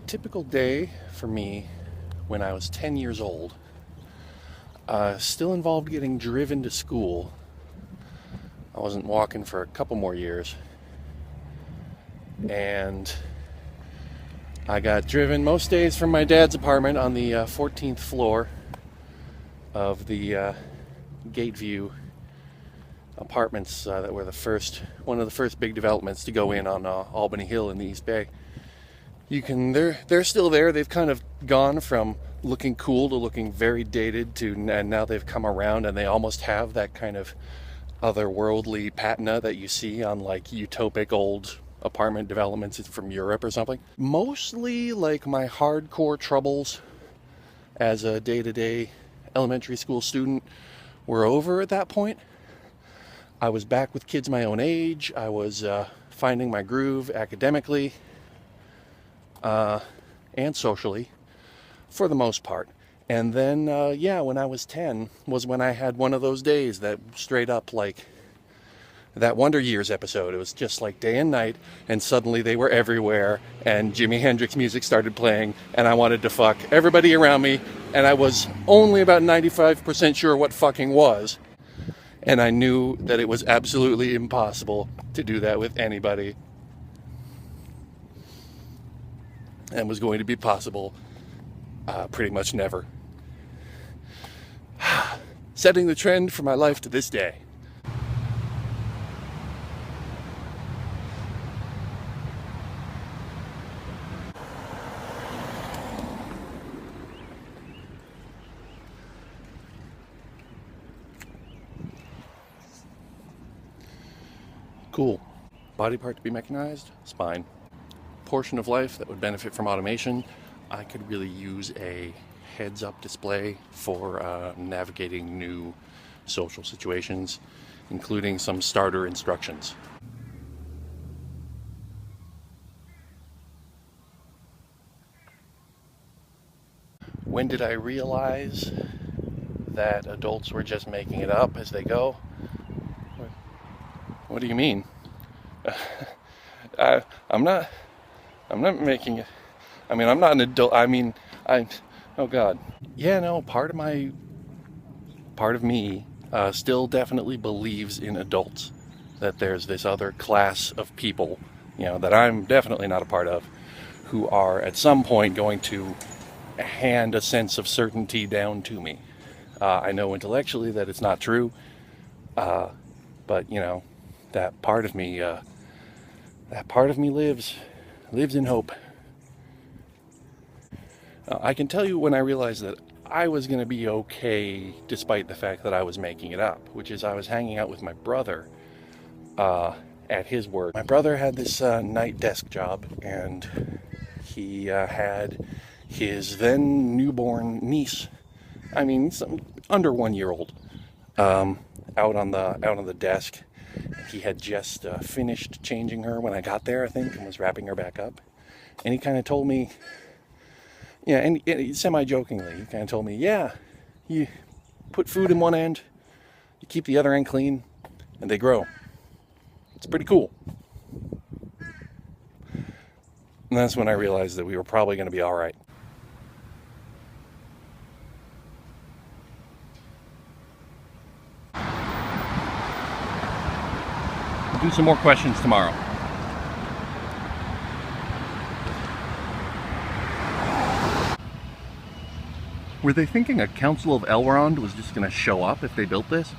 Typical day for me when I was 10 years old, still involved getting driven to school. I wasn't walking for a couple more years, and I got driven most days from my dad's apartment on the 14th floor of the Gateview apartments that were one of the first big developments to go in on Albany Hill in the East Bay. They're still there. They've kind of gone from looking cool to looking very dated and now they've come around and they almost have that kind of otherworldly patina that you see on like utopic old apartment developments from Europe or something. Mostly like my hardcore troubles as a day-to-day elementary school student were over at that point. I was back with kids my own age. I was finding my groove academically and socially for the most part. And then, when I was 10 was when I had one of those days that straight up like that Wonder Years episode. It was just like day and night, and suddenly they were everywhere, and Jimi Hendrix music started playing, and I wanted to fuck everybody around me, and I was only about 95% sure what fucking was. And I knew that it was absolutely impossible to do that with anybody. And was going to be possible pretty much never. Setting the trend for my life to this day. Cool. Body part to be mechanized? Spine. Portion of life that would benefit from automation. I could really use a heads-up display for navigating new social situations, including some starter instructions. When did I realize that adults were just making it up as they go? What do you mean? I'm not making it. I mean, I'm not an adult. Oh God. Yeah, no, part of me still definitely believes in adults, that there's this other class of people, that I'm definitely not a part of, who are at some point going to hand a sense of certainty down to me. I know intellectually that it's not true, but that part of me lives in hope. I can tell you when I realized that I was going to be okay despite the fact that I was making it up, which is I was hanging out with my brother at his work. My brother had this night desk job, and he had his then newborn niece, under 1 year old, out on the desk. He had just finished changing her when I got there, I think, and was wrapping her back up. And he kind of told me, and semi-jokingly, he kind of told me, you put food in one end, you keep the other end clean, and they grow. It's pretty cool. And that's when I realized that we were probably going to be all right. Do some more questions tomorrow. Were they thinking a Council of Elrond was just going to show up if they built this?